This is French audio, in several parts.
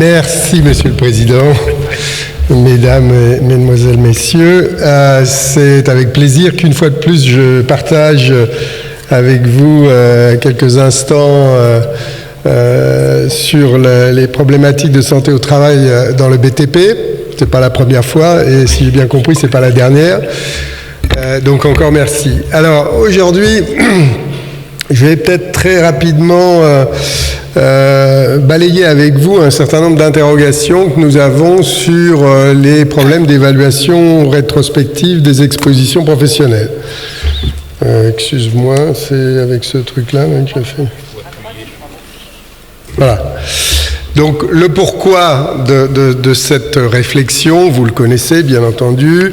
Merci, Monsieur le Président. Mesdames, Mesdemoiselles, Messieurs, c'est avec plaisir qu'une fois de plus, je partage avec vous quelques instants sur les problématiques de santé au travail dans le BTP. C'est pas la première fois et si j'ai bien compris, c'est pas la dernière. Donc encore merci. Alors aujourd'hui, je vais peut-être très rapidement balayer avec vous un certain nombre d'interrogations que nous avons sur les problèmes d'évaluation rétrospective des expositions professionnelles. Excuse-moi, c'est avec ce truc-là que je fais. Voilà. Donc le pourquoi de cette réflexion, vous le connaissez bien entendu.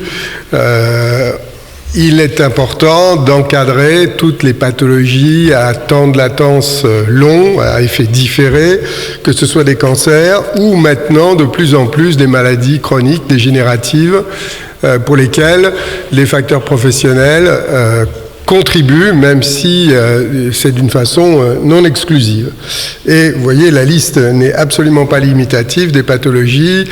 Il est important d'encadrer toutes les pathologies à temps de latence long, à effet différé, que ce soit des cancers ou maintenant de plus en plus des maladies chroniques dégénératives pour lesquelles les facteurs professionnels contribuent, même si c'est d'une façon non exclusive. Et vous voyez, la liste n'est absolument pas limitative des pathologies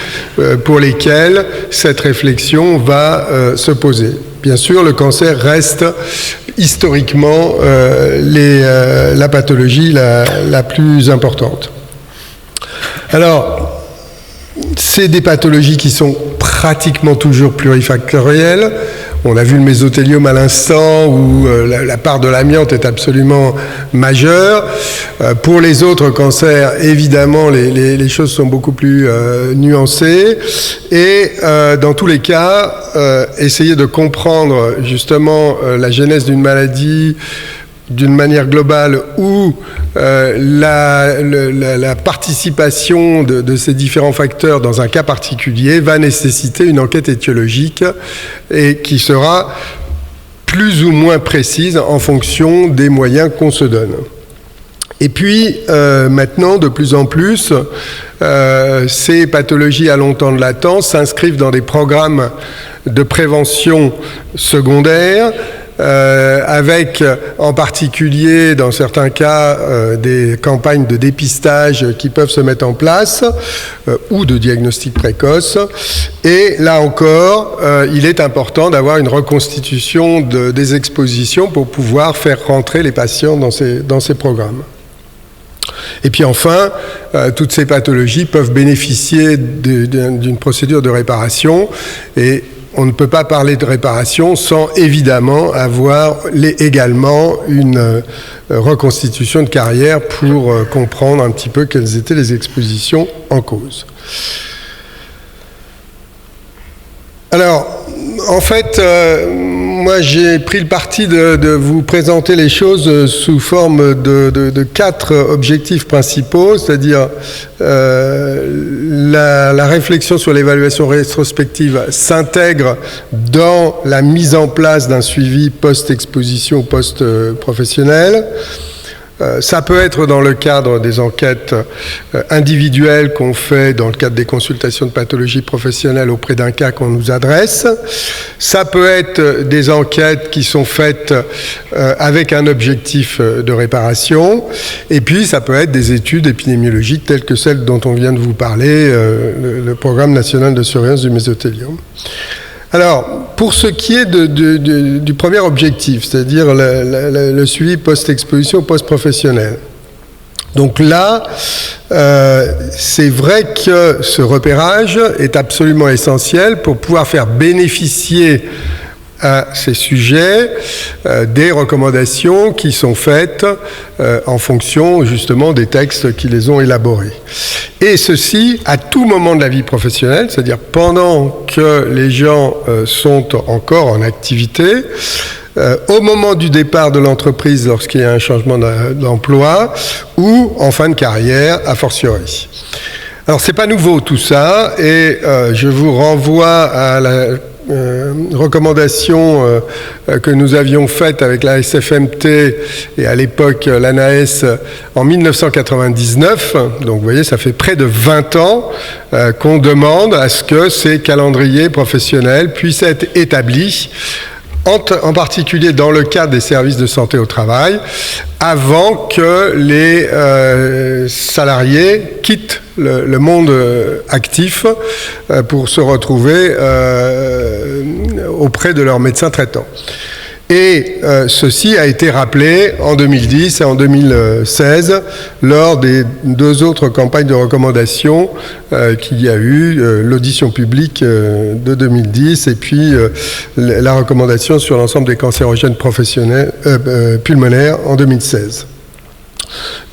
pour lesquelles cette réflexion va se poser. Bien sûr, le cancer reste historiquement la pathologie la plus importante. Alors, c'est des pathologies qui sont pratiquement toujours plurifactorielles. On a vu le mésothéliome à l'instant où la part de l'amiante est absolument majeure. Pour les autres cancers, évidemment, les choses sont beaucoup plus nuancées. Et dans tous les cas, essayer de comprendre justement la genèse d'une maladie d'une manière globale ou la participation de ces différents facteurs dans un cas particulier va nécessiter une enquête étiologique et qui sera plus ou moins précise en fonction des moyens qu'on se donne. Et puis, maintenant, de plus en plus, ces pathologies à long temps de latence s'inscrivent dans des programmes de prévention secondaire, avec en particulier dans certains cas des campagnes de dépistage qui peuvent se mettre en place ou de diagnostic précoce. Et là encore, il est important d'avoir une reconstitution des expositions pour pouvoir faire rentrer les patients dans ces programmes. Et puis enfin, toutes ces pathologies peuvent bénéficier d'une procédure de réparation et on ne peut pas parler de réparation sans évidemment avoir également une reconstitution de carrière pour comprendre un petit peu quelles étaient les expositions en cause. Alors, en fait, moi j'ai pris le parti de vous présenter les choses sous forme de 4 objectifs principaux, c'est-à-dire la réflexion sur l'évaluation rétrospective s'intègre dans la mise en place d'un suivi post-exposition, post-professionnel. Ça peut être dans le cadre des enquêtes individuelles qu'on fait dans le cadre des consultations de pathologie professionnelle auprès d'un cas qu'on nous adresse. Ça peut être des enquêtes qui sont faites avec un objectif de réparation. Et puis, ça peut être des études épidémiologiques telles que celles dont on vient de vous parler, le Programme national de surveillance du mésothéliome. Alors, pour ce qui est du premier objectif, c'est-à-dire le suivi post-exposition, post-professionnel. Donc là, c'est vrai que ce repérage est absolument essentiel pour pouvoir faire bénéficier à ces sujets des recommandations qui sont faites en fonction justement des textes qui les ont élaborés. Et ceci à tout moment de la vie professionnelle, c'est-à-dire pendant que les gens sont encore en activité, au moment du départ de l'entreprise lorsqu'il y a un changement d'emploi ou en fin de carrière a fortiori. Alors c'est pas nouveau tout ça et je vous renvoie à la recommandation que nous avions faite avec la SFMT et à l'époque l'ANAS en 1999. Donc vous voyez, ça fait près de 20 ans qu'on demande à ce que ces calendriers professionnels puissent être établis en particulier dans le cadre des services de santé au travail, avant que les salariés quittent le monde actif pour se retrouver auprès de leur médecin traitant. Et ceci a été rappelé en 2010 et en 2016 lors des 2 autres campagnes de recommandation qu'il y a eu, l'audition publique de 2010 et puis la recommandation sur l'ensemble des cancérogènes professionnels, pulmonaires en 2016.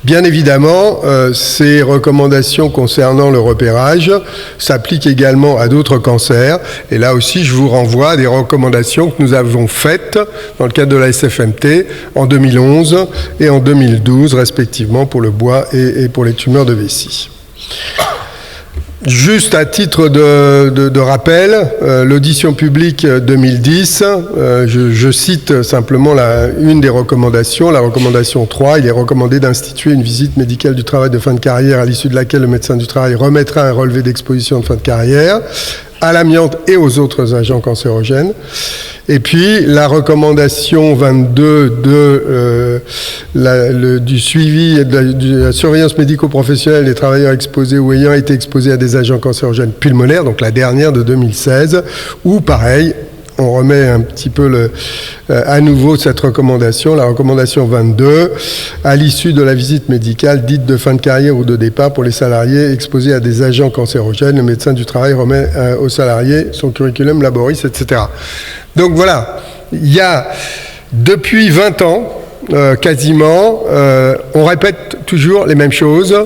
Bien évidemment, ces recommandations concernant le repérage s'appliquent également à d'autres cancers. Et là aussi, je vous renvoie à des recommandations que nous avons faites dans le cadre de la SFMT en 2011 et en 2012, respectivement, pour le bois et pour les tumeurs de vessie. Juste à titre de rappel, l'audition publique 2010, je cite simplement une des recommandations, la recommandation 3, il est recommandé d'instituer une visite médicale du travail de fin de carrière à l'issue de laquelle le médecin du travail remettra un relevé d'exposition de fin de carrière à l'amiante et aux autres agents cancérogènes. Et puis la recommandation 22 du suivi et de la surveillance médico-professionnelle des travailleurs exposés ou ayant été exposés à des agents cancérogènes pulmonaires, donc la dernière de 2016, où pareil, on remet un petit peu à nouveau cette recommandation, la recommandation 22, à l'issue de la visite médicale dite de fin de carrière ou de départ pour les salariés exposés à des agents cancérogènes, le médecin du travail remet aux salariés son curriculum laboris, etc. Donc voilà, il y a depuis 20 ans, quasiment, on répète toujours les mêmes choses.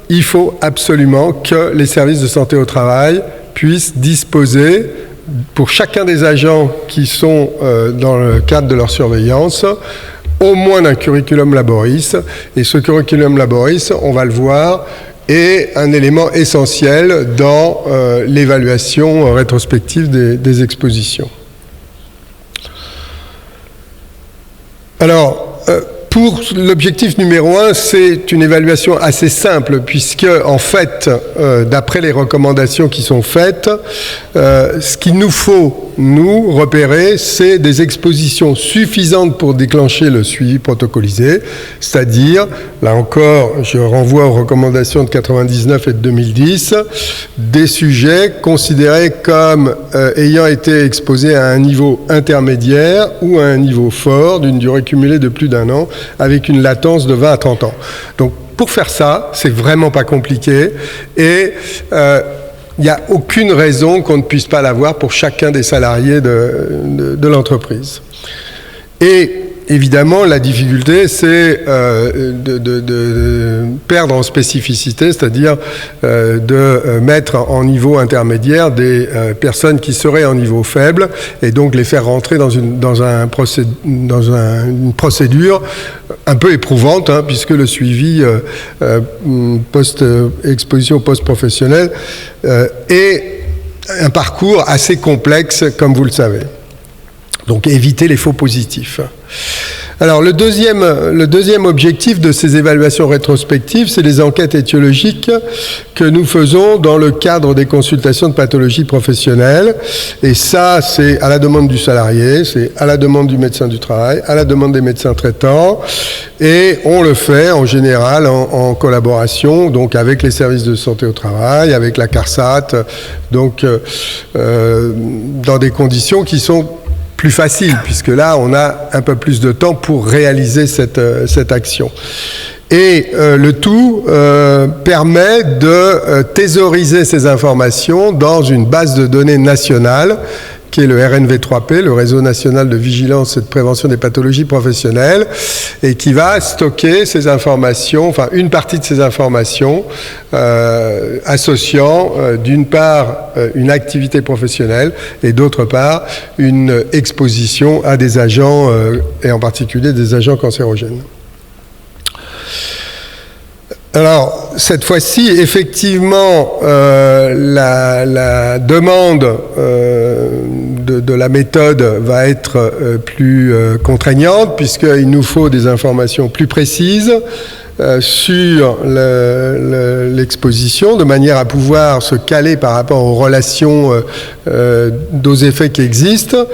Il faut absolument que les services de santé au travail puissent disposer, pour chacun des agents qui sont dans le cadre de leur surveillance, au moins d'un curriculum laboris. Et ce curriculum laboris, on va le voir, est un élément essentiel dans l'évaluation rétrospective des expositions. Alors, pour l'objectif numéro 1, c'est une évaluation assez simple, puisque, en fait, d'après les recommandations qui sont faites, ce qu'il nous faut, nous, repérer, c'est des expositions suffisantes pour déclencher le suivi protocolisé, c'est-à-dire, là encore, je renvoie aux recommandations de 99 et de 2010, des sujets considérés comme ayant été exposés à un niveau intermédiaire ou à un niveau fort d'une durée cumulée de plus d'1 an, avec une latence de 20 à 30 ans. Donc, pour faire ça, c'est vraiment pas compliqué et il n'y a aucune raison qu'on ne puisse pas l'avoir pour chacun des salariés de l'entreprise. Et évidemment, la difficulté, c'est de perdre en spécificité, c'est-à-dire de mettre en niveau intermédiaire des personnes qui seraient en niveau faible et donc les faire rentrer dans une procédure un peu éprouvante, hein, puisque le suivi post-exposition post-professionnelle est un parcours assez complexe, comme vous le savez. Donc éviter les faux positifs. Alors le deuxième objectif de ces évaluations rétrospectives, c'est les enquêtes étiologiques que nous faisons dans le cadre des consultations de pathologie professionnelle. Et ça, c'est à la demande du salarié, c'est à la demande du médecin du travail, à la demande des médecins traitants. Et on le fait en général en collaboration donc avec les services de santé au travail, avec la CARSAT, donc dans des conditions qui sont plus facile, puisque là, on a un peu plus de temps pour réaliser cette action. Et le tout permet de thésauriser ces informations dans une base de données nationale qui est le RNV3P, le Réseau national de vigilance et de prévention des pathologies professionnelles, et qui va stocker ces informations, enfin une partie de ces informations, associant d'une part une activité professionnelle et d'autre part une exposition à des agents, et en particulier des agents cancérogènes. Alors, cette fois-ci, effectivement, la demande de la méthode va être plus contraignante, puisqu'il nous faut des informations plus précises, sur l'exposition, de manière à pouvoir se caler par rapport aux relations d'aux effets qui existent.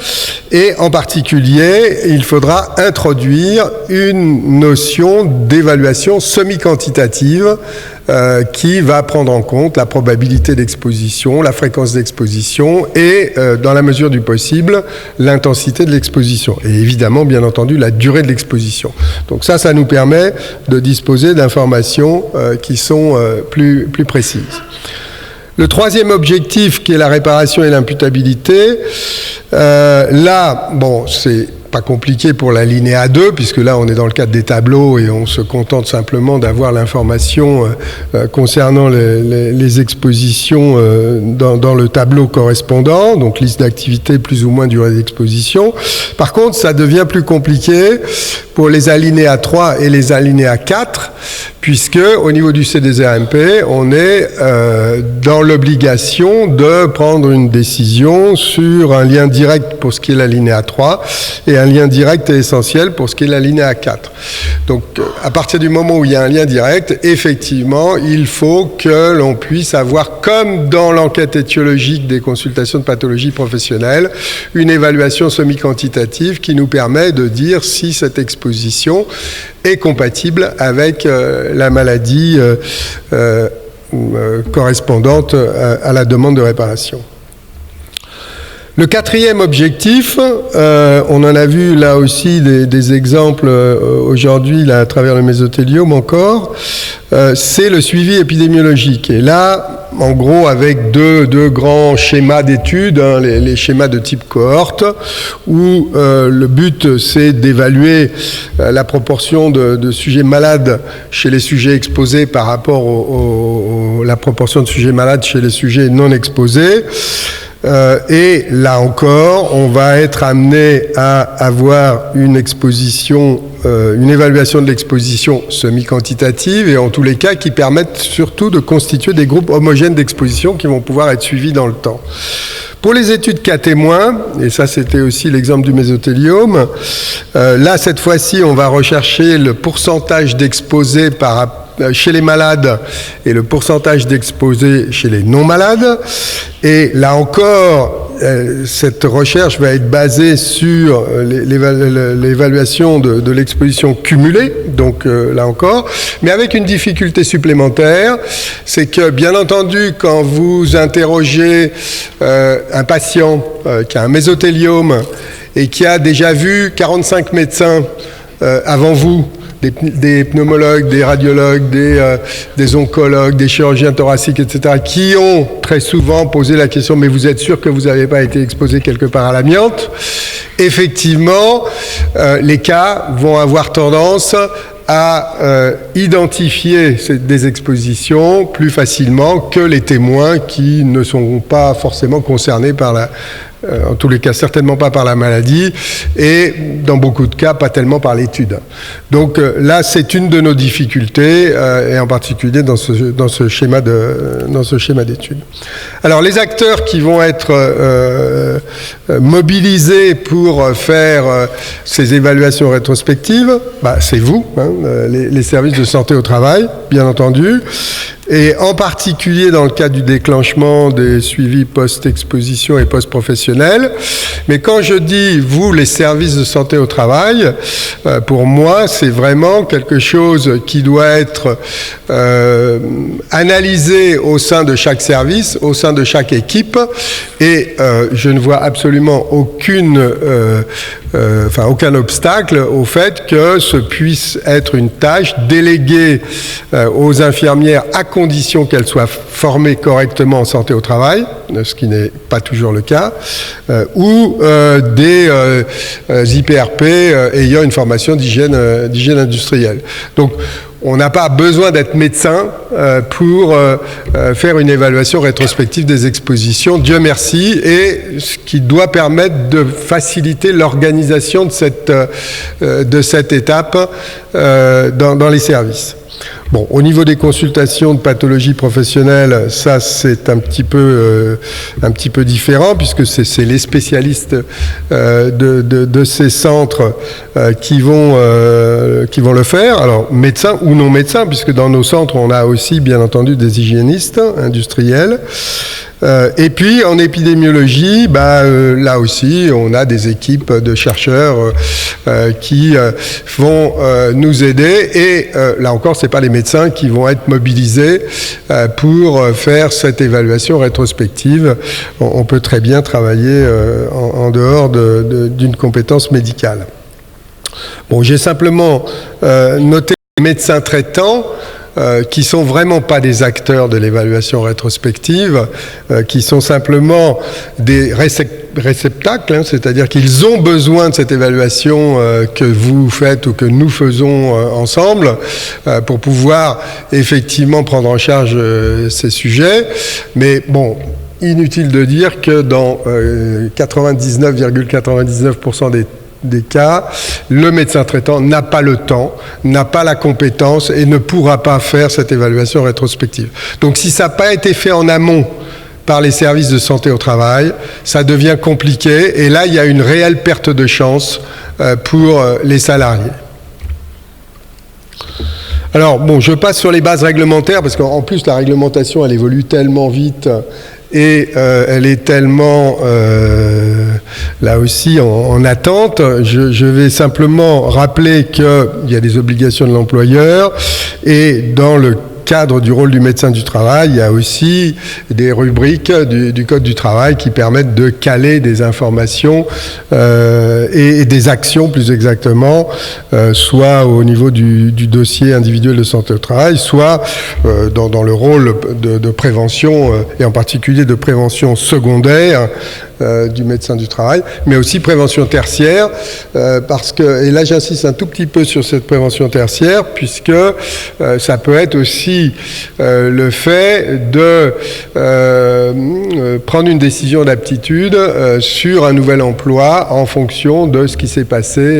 Et en particulier, il faudra introduire une notion d'évaluation semi-quantitative qui va prendre en compte la probabilité d'exposition, la fréquence d'exposition et, dans la mesure du possible, l'intensité de l'exposition. Et évidemment, bien entendu, la durée de l'exposition. Donc ça nous permet de disposer d'informations qui sont plus précises. Le troisième objectif, qui est la réparation et l'imputabilité, là, bon, c'est pas compliqué pour l'alinéa 2, puisque là, on est dans le cadre des tableaux et on se contente simplement d'avoir l'information concernant les expositions dans le tableau correspondant, donc liste d'activités plus ou moins durée d'exposition. Par contre, ça devient plus compliqué pour les alinéas 3 et les alinéas 4, puisque au niveau du CDZRMP, on est dans l'obligation de prendre une décision sur un lien direct pour ce qui est l'alinéa 3 et un lien direct et essentiel pour ce qui est l'alinéa 4. Donc, à partir du moment où il y a un lien direct, effectivement, il faut que l'on puisse avoir, comme dans l'enquête étiologique des consultations de pathologie professionnelle, une évaluation semi-quantitative qui nous permet de dire si cette exposition est compatible avec la maladie correspondante à la demande de réparation. Le quatrième objectif, on en a vu là aussi des exemples aujourd'hui là, à travers le mésothéliome encore, c'est le suivi épidémiologique. Et là, en gros, avec deux grands schémas d'études, hein, les schémas de type cohorte, où le but c'est d'évaluer la proportion de sujets malades chez les sujets exposés par rapport à la proportion de sujets malades chez les sujets non exposés. Et là encore, on va être amené à avoir une exposition, une évaluation de l'exposition semi-quantitative et en tous les cas qui permettent surtout de constituer des groupes homogènes d'exposition qui vont pouvoir être suivis dans le temps. Pour les études cas témoins, et ça c'était aussi l'exemple du mésothéliome, là cette fois-ci on va rechercher le pourcentage d'exposés chez les malades et le pourcentage d'exposés chez les non-malades. Et là encore, cette recherche va être basée sur l'évaluation de l'exposition cumulée, donc là encore, mais avec une difficulté supplémentaire, c'est que bien entendu, quand vous interrogez un patient qui a un mésothéliome et qui a déjà vu 45 médecins avant vous, des pneumologues, des radiologues, des oncologues, des chirurgiens thoraciques, etc., qui ont très souvent posé la question « mais vous êtes sûr que vous n'avez pas été exposé quelque part à l'amiante ?» Effectivement, les cas vont avoir tendance à identifier des expositions plus facilement que les témoins qui ne sont pas forcément concernés par en tous les cas certainement pas par la maladie et dans beaucoup de cas pas tellement par l'étude. Donc là c'est une de nos difficultés et en particulier dans ce schéma d'étude. Alors les acteurs qui vont être mobilisés pour faire ces évaluations rétrospectives, c'est vous, hein, les services de santé au travail, bien entendu. Et en particulier dans le cas du déclenchement des suivis post-exposition et post-professionnels. Mais quand je dis vous, les services de santé au travail, pour moi, c'est vraiment quelque chose qui doit être analysé au sein de chaque service, au sein de chaque équipe. Et je ne vois absolument aucun obstacle au fait que ce puisse être une tâche déléguée aux infirmières à condition qu'elles soient formées correctement en santé au travail, ce qui n'est pas toujours le cas, ou des IPRP ayant une formation d'hygiène industrielle. Donc, on n'a pas besoin d'être médecin pour faire une évaluation rétrospective des expositions, Dieu merci, et ce qui doit permettre de faciliter l'organisation de cette étape dans les services. Bon, au niveau des consultations de pathologie professionnelle, ça c'est un petit peu différent puisque c'est les spécialistes de ces centres qui vont le faire. Alors médecins ou non médecins, puisque dans nos centres on a aussi bien entendu des hygiénistes industriels. Et puis en épidémiologie, là aussi, on a des équipes de chercheurs qui vont nous aider. Et là encore, c'est pas les médecins qui vont être mobilisés pour faire cette évaluation rétrospective. On peut très bien travailler en dehors d'une compétence médicale. Bon, j'ai simplement noté les médecins traitants. Qui sont vraiment pas des acteurs de l'évaluation rétrospective, qui sont simplement des réceptacles, c'est-à-dire qu'ils ont besoin de cette évaluation que vous faites ou que nous faisons ensemble pour pouvoir effectivement prendre en charge ces sujets. Mais bon, inutile de dire que dans 99,99% des cas, le médecin traitant n'a pas le temps, n'a pas la compétence et ne pourra pas faire cette évaluation rétrospective. Donc si ça n'a pas été fait en amont par les services de santé au travail, ça devient compliqué et là il y a une réelle perte de chance pour les salariés. Alors bon, je passe sur les bases réglementaires parce qu'en plus la réglementation elle évolue tellement vite et elle est tellement là aussi en attente. Je vais simplement rappeler qu'il y a des obligations de l'employeur et dans le cadre du rôle du médecin du travail, il y a aussi des rubriques du Code du travail qui permettent de caler des informations et des actions plus exactement, soit au niveau du dossier individuel de santé au travail, soit dans le rôle de prévention et en particulier de prévention secondaire du médecin du travail, mais aussi prévention tertiaire, parce que, et là j'insiste un tout petit peu sur cette prévention tertiaire, puisque ça peut être aussi le fait de prendre une décision d'aptitude sur un nouvel emploi en fonction de ce qui s'est passé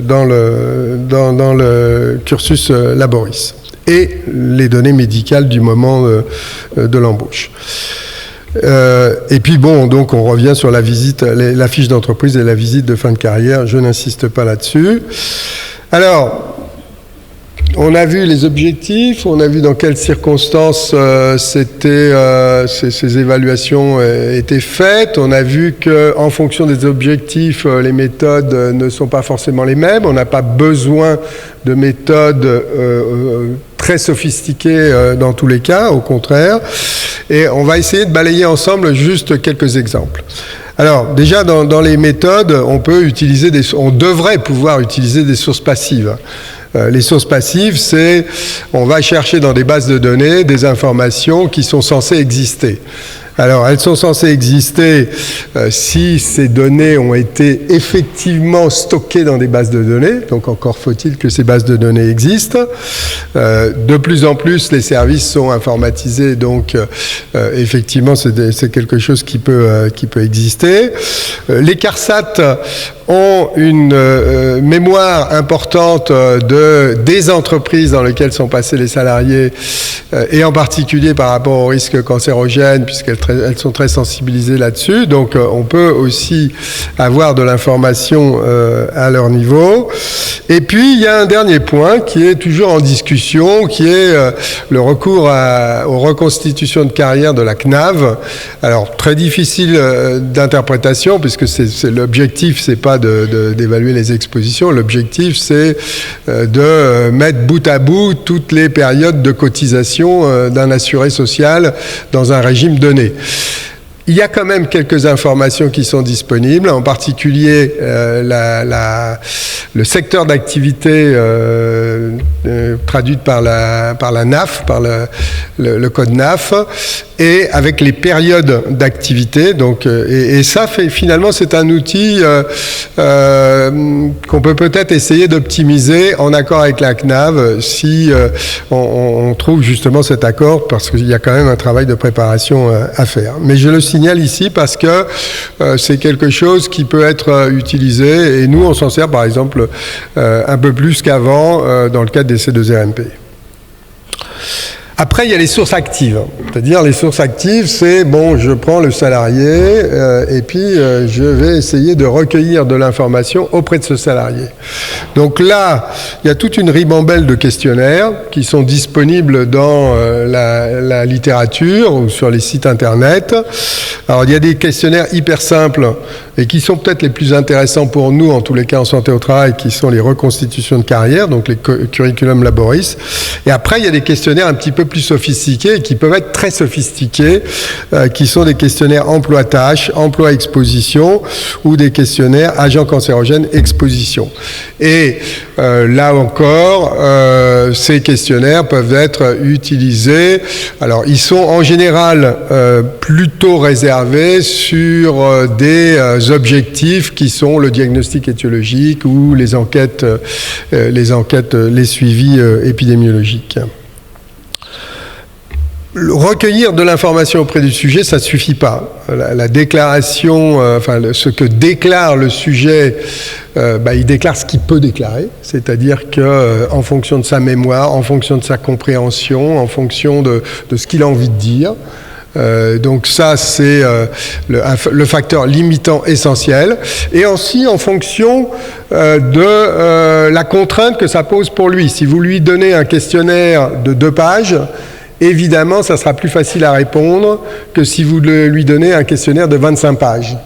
dans le cursus laboris et les données médicales du moment de l'embauche. Et puis bon, donc on revient sur la visite, la fiche d'entreprise et la visite de fin de carrière, je n'insiste pas là-dessus. Alors, on a vu les objectifs, on a vu dans quelles circonstances ces évaluations étaient faites, on a vu qu'en fonction des objectifs, les méthodes ne sont pas forcément les mêmes, on n'a pas besoin de méthodes très sophistiquées dans tous les cas, au contraire. Et on va essayer de balayer ensemble juste quelques exemples. Alors, déjà, dans les méthodes, on devrait pouvoir utiliser des sources passives. Les sources passives, c'est, on va chercher dans des bases de données des informations qui sont censées exister. Alors, elles sont censées exister si ces données ont été effectivement stockées dans des bases de données. Donc, encore faut-il que ces bases de données existent. De plus en plus, les services sont informatisés. Donc, effectivement, c'est quelque chose qui peut exister. Les CARSAT ont une mémoire importante des entreprises dans lesquelles sont passés les salariés et en particulier par rapport aux risques cancérogènes puisqu'elles sont très sensibilisées là-dessus. Donc on peut aussi avoir de l'information à leur niveau. Et puis il y a un dernier point qui est toujours en discussion, qui est le recours aux reconstitutions de carrière de la CNAV. Alors très difficile d'interprétation puisque l'objectif c'est pas d'évaluer les expositions. L'objectif, c'est de mettre bout à bout toutes les périodes de cotisation d'un assuré social dans un régime donné. Il y a quand même quelques informations qui sont disponibles, en particulier le secteur d'activité traduite par la NAF, par le code NAF, et avec les périodes d'activité. Donc, et ça, finalement, c'est un outil qu'on peut peut-être essayer d'optimiser en accord avec la CNAV si on trouve justement cet accord, parce qu'il y a quand même un travail de préparation à faire. Mais je le signale ici parce que c'est quelque chose qui peut être utilisé et nous, on s'en sert par exemple un peu plus qu'avant dans le cadre des C2RMP. Après, il y a les sources actives. C'est-à-dire, les sources actives, c'est, bon, je prends le salarié et puis je vais essayer de recueillir de l'information auprès de ce salarié. Donc là, il y a toute une ribambelle de questionnaires qui sont disponibles dans la littérature ou sur les sites Internet. Alors, il y a des questionnaires hyper simples et qui sont peut-être les plus intéressants pour nous, en tous les cas en santé au travail, qui sont les reconstitutions de carrière, donc les curriculum laboris. Et après, il y a des questionnaires un petit peu plus sophistiqués et qui peuvent être très sophistiqués, qui sont des questionnaires emploi-tâches, emploi-exposition ou des questionnaires agents cancérogènes exposition. Et là encore, ces questionnaires peuvent être utilisés. Alors, ils sont en général plutôt réservés sur des objectifs qui sont le diagnostic étiologique ou les enquêtes, les suivis épidémiologiques. Recueillir de l'information auprès du sujet, ça ne suffit pas. La déclaration, ce que déclare le sujet, il déclare ce qu'il peut déclarer, c'est-à-dire qu'en fonction de sa mémoire, en fonction de sa compréhension, en fonction de ce qu'il a envie de dire. Donc ça, c'est le facteur limitant essentiel. Et aussi en fonction de la contrainte que ça pose pour lui. Si vous lui donnez un questionnaire de 2 pages, évidemment, ça sera plus facile à répondre que si vous lui donnez un questionnaire de 25 pages.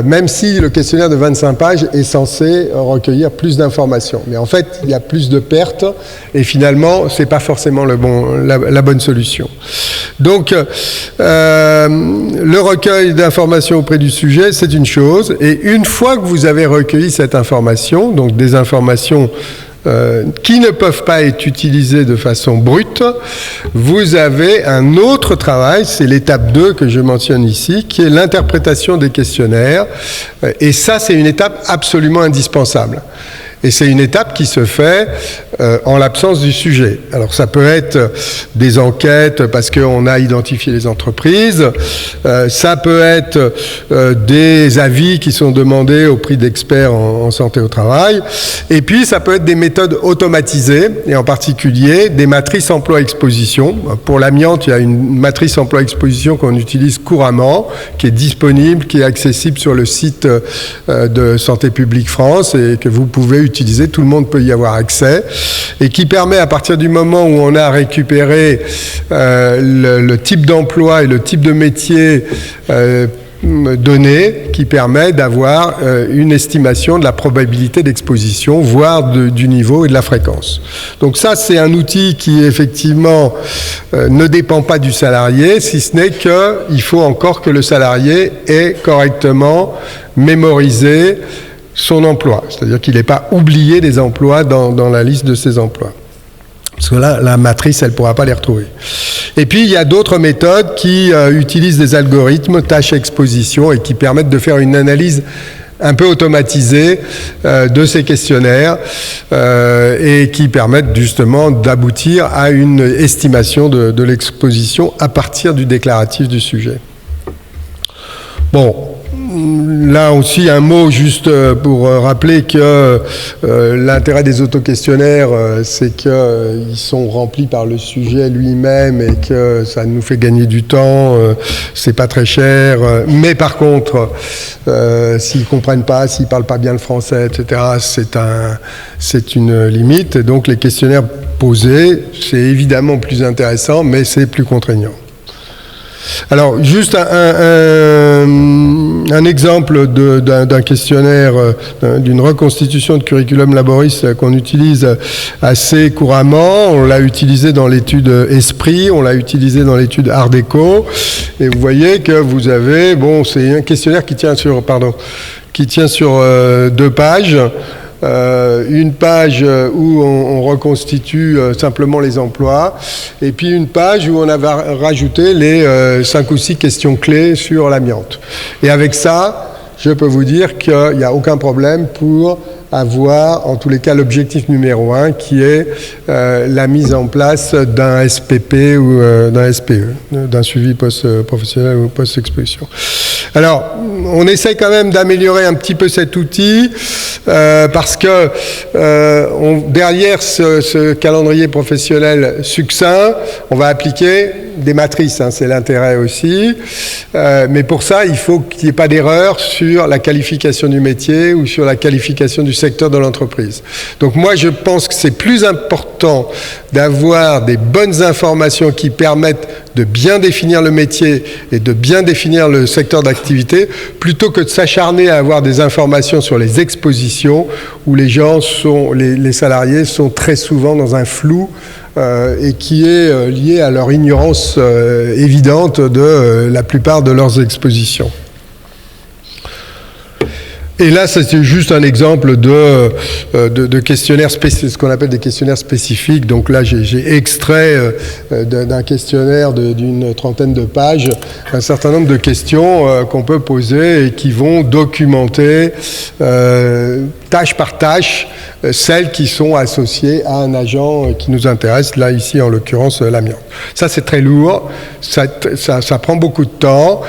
Même si le questionnaire de 25 pages est censé recueillir plus d'informations. Mais en fait, il y a plus de pertes et finalement, ce n'est pas forcément la bonne solution. Donc, le recueil d'informations auprès du sujet, c'est une chose. Et une fois que vous avez recueilli cette information, donc des informations qui ne peuvent pas être utilisées de façon brute, vous avez un autre travail, c'est l'étape 2 que je mentionne ici, qui est l'interprétation des questionnaires. Et ça, c'est une étape absolument indispensable. Et c'est une étape qui se fait en l'absence du sujet. Alors ça peut être des enquêtes parce qu'on a identifié les entreprises, ça peut être des avis qui sont demandés au prix d'experts en santé au travail, et puis ça peut être des méthodes automatisées, et en particulier des matrices emploi-exposition. Pour l'amiante, il y a une matrice emploi-exposition qu'on utilise couramment, qui est disponible, qui est accessible sur le site de Santé publique France et que vous pouvez utiliser, tout le monde peut y avoir accès, et qui permet, à partir du moment où on a récupéré le type d'emploi et le type de métier donné, qui permet d'avoir une estimation de la probabilité d'exposition, voire du niveau et de la fréquence. Donc ça, c'est un outil qui, effectivement, ne dépend pas du salarié, si ce n'est qu'il faut encore que le salarié ait correctement mémorisé son emploi, c'est-à-dire qu'il n'ait pas oublié des emplois dans la liste de ses emplois. Parce que là, la matrice, elle ne pourra pas les retrouver. Et puis, il y a d'autres méthodes qui utilisent des algorithmes, tâches-exposition, et qui permettent de faire une analyse un peu automatisée de ces questionnaires et qui permettent justement d'aboutir à une estimation de l'exposition à partir du déclaratif du sujet. Bon. Là aussi, un mot juste pour rappeler que l'intérêt des autoquestionnaires, c'est qu'ils sont remplis par le sujet lui-même et que ça nous fait gagner du temps, c'est pas très cher. Mais par contre, s'ils comprennent pas, s'ils parlent pas bien le français, etc., c'est une limite. Et donc les questionnaires posés, c'est évidemment plus intéressant, mais c'est plus contraignant. Alors, juste un exemple d'un questionnaire, d'une reconstitution de curriculum laboris qu'on utilise assez couramment. On l'a utilisé dans l'étude Esprit, on l'a utilisé dans l'étude Art déco. Et vous voyez que vous avez, c'est un questionnaire qui tient sur 2 pages. Une page où on reconstitue simplement les emplois, et puis une page où on a rajouté les 5 ou 6 questions clés sur l'amiante. Et avec ça, je peux vous dire qu'il n'y a aucun problème pour avoir, en tous les cas, l'objectif numéro 1, qui est la mise en place d'un SPP ou d'un SPE, d'un suivi post-professionnel ou post-exposition. Alors, on essaie quand même d'améliorer un petit peu cet outil parce que derrière ce calendrier professionnel succinct, on va appliquer des matrices, hein, c'est l'intérêt aussi. Mais pour ça, il faut qu'il n'y ait pas d'erreur sur la qualification du métier ou sur la qualification du secteur de l'entreprise. Donc moi, je pense que c'est plus important d'avoir des bonnes informations qui permettent de bien définir le métier et de bien définir le secteur d'activité, plutôt que de s'acharner à avoir des informations sur les expositions où les salariés sont très souvent dans un flou et qui est lié à leur ignorance évidente de la plupart de leurs expositions. Et là, c'est juste un exemple de questionnaires spécifiques, ce qu'on appelle des questionnaires spécifiques. Donc là, j'ai extrait d'un questionnaire d'une trentaine de pages un certain nombre de questions qu'on peut poser et qui vont documenter tâche par tâche celles qui sont associées à un agent qui nous intéresse, là ici en l'occurrence l'amiante. Ça c'est très lourd, ça prend beaucoup de temps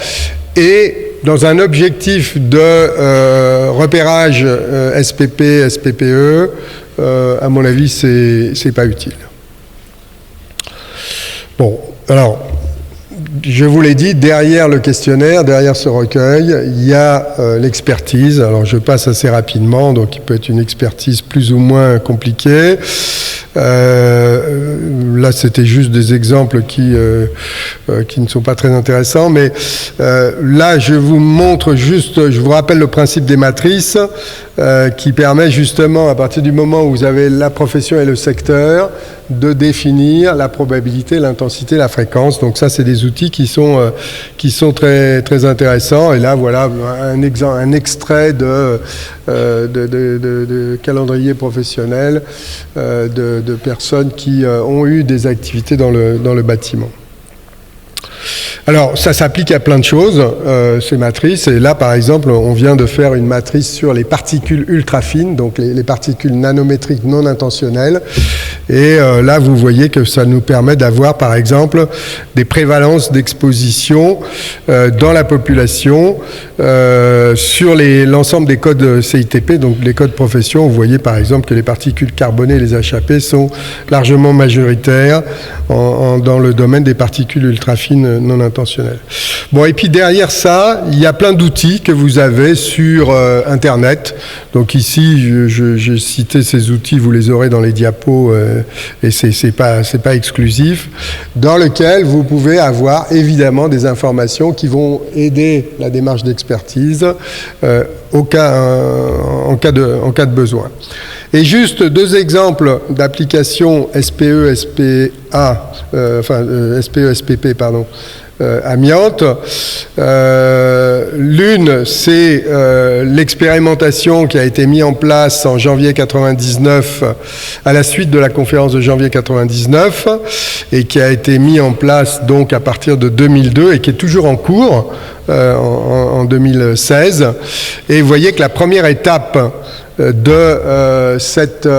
et dans un objectif de repérage SPP, SPPE, à mon avis c'est pas utile. Bon, alors je vous l'ai dit, derrière le questionnaire, derrière ce recueil, il y a l'expertise. Alors je passe assez rapidement, donc il peut être une expertise plus ou moins compliquée. Là, c'était juste des exemples qui ne sont pas très intéressants, mais là, je vous montre juste, je vous rappelle le principe des matrices qui permet justement, à partir du moment où vous avez la profession et le secteur, de définir la probabilité, l'intensité, la fréquence. Donc ça, c'est des outils qui sont très, très intéressants. Et là, voilà un extrait de calendrier professionnel de personnes qui ont eu des activités dans le bâtiment. Alors, ça s'applique à plein de choses, ces matrices. Et là, par exemple, on vient de faire une matrice sur les particules ultra fines, donc les particules nanométriques non intentionnelles. Et là, vous voyez que ça nous permet d'avoir, par exemple, des prévalences d'exposition dans la population sur l'ensemble des codes CITP, donc les codes profession. Vous voyez, par exemple, que les particules carbonées et les HAP sont largement majoritaires dans le domaine des particules ultra fines non intentionnelles. Bon, et puis derrière ça, il y a plein d'outils que vous avez sur Internet. Donc ici, j'ai cité ces outils, vous les aurez dans les diapos, et c'est pas exclusif, dans lequel vous pouvez avoir évidemment des informations qui vont aider la démarche d'expertise en cas de besoin. Et juste deux exemples d'applications SPE, SPA, SPE, SPP, pardon, amiante. L'une, c'est l'expérimentation qui a été mise en place en janvier 99 à la suite de la conférence de janvier 99 et qui a été mise en place donc à partir de 2002 et qui est toujours en cours en 2016. Et vous voyez que la première étape de cette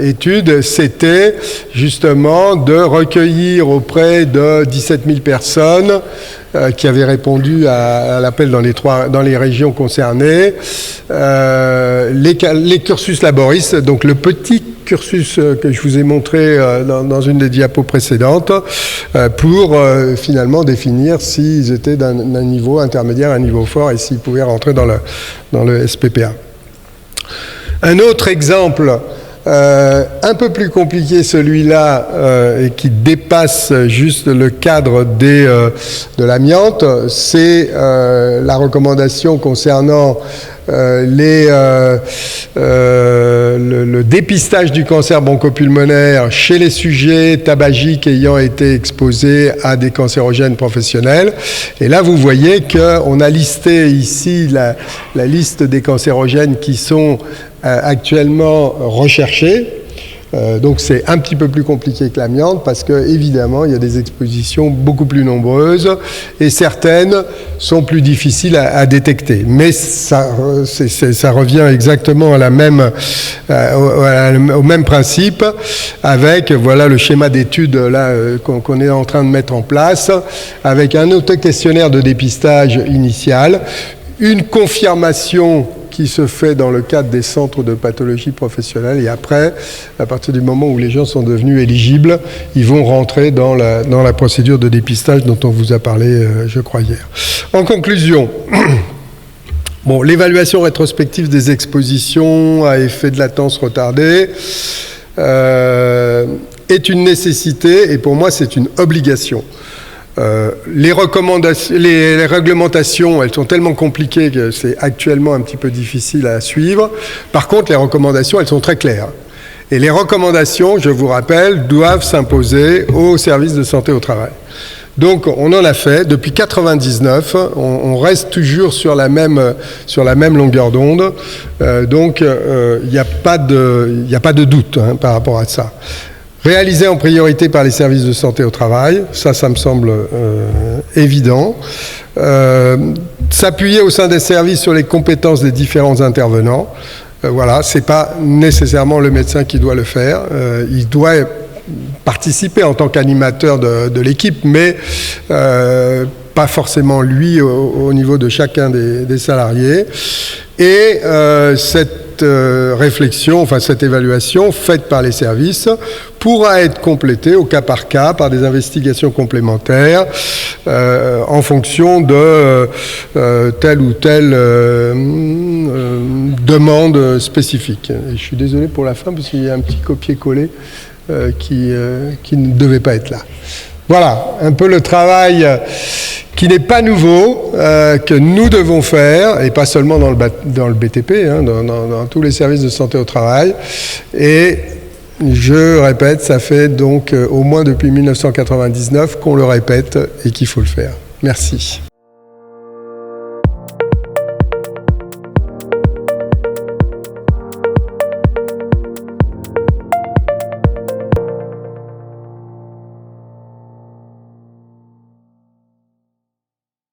étude, c'était justement de recueillir auprès de 17 000 personnes qui avaient répondu à l'appel dans les régions concernées, les cursus laboristes, donc le petit cursus que je vous ai montré dans une des diapos précédentes, pour finalement définir s'ils étaient d'un niveau intermédiaire à un niveau fort et s'ils pouvaient rentrer dans le SPPA. Un autre exemple un peu plus compliqué, celui-là, et qui dépasse juste le cadre de l'amiante, c'est la recommandation concernant le dépistage du cancer bronchopulmonaire chez les sujets tabagiques ayant été exposés à des cancérogènes professionnels. Et là, vous voyez qu'on a listé ici la liste des cancérogènes qui sont actuellement recherchés. Donc c'est un petit peu plus compliqué que l'amiante parce que évidemment il y a des expositions beaucoup plus nombreuses et certaines sont plus difficiles à détecter. Mais ça revient exactement à la même, au même principe avec voilà le schéma d'étude là qu'on est en train de mettre en place avec un auto-questionnaire de dépistage initial, une confirmation qui se fait dans le cadre des centres de pathologie professionnelle et après, à partir du moment où les gens sont devenus éligibles, ils vont rentrer dans la procédure de dépistage dont on vous a parlé, je crois, hier. En conclusion, bon, l'évaluation rétrospective des expositions à effet de latence retardée est une nécessité et pour moi c'est une obligation. Les réglementations, elles sont tellement compliquées que c'est actuellement un petit peu difficile à suivre. Par contre, les recommandations, elles sont très claires. Et les recommandations, je vous rappelle, doivent s'imposer aux services de santé au travail. Donc, on en a fait. Depuis 1999, on reste toujours sur la même longueur d'onde. Donc, il n'y a pas de doute par rapport à ça. Réalisé en priorité par les services de santé au travail, ça me semble évident. S'appuyer au sein des services sur les compétences des différents intervenants. Voilà, c'est pas nécessairement le médecin qui doit le faire. Il doit participer en tant qu'animateur de l'équipe, mais pas forcément lui au niveau de chacun des salariés. Et cette réflexion, enfin cette évaluation faite par les services pourra être complétée au cas par cas par des investigations complémentaires en fonction de telle ou telle demande spécifique. Et je suis désolé pour la fin parce qu'il y a un petit copier-coller qui ne devait pas être là. Voilà, un peu le travail qui n'est pas nouveau, que nous devons faire, et pas seulement dans le BTP, dans tous les services de santé au travail. Et je répète, ça fait donc au moins depuis 1999 qu'on le répète et qu'il faut le faire. Merci.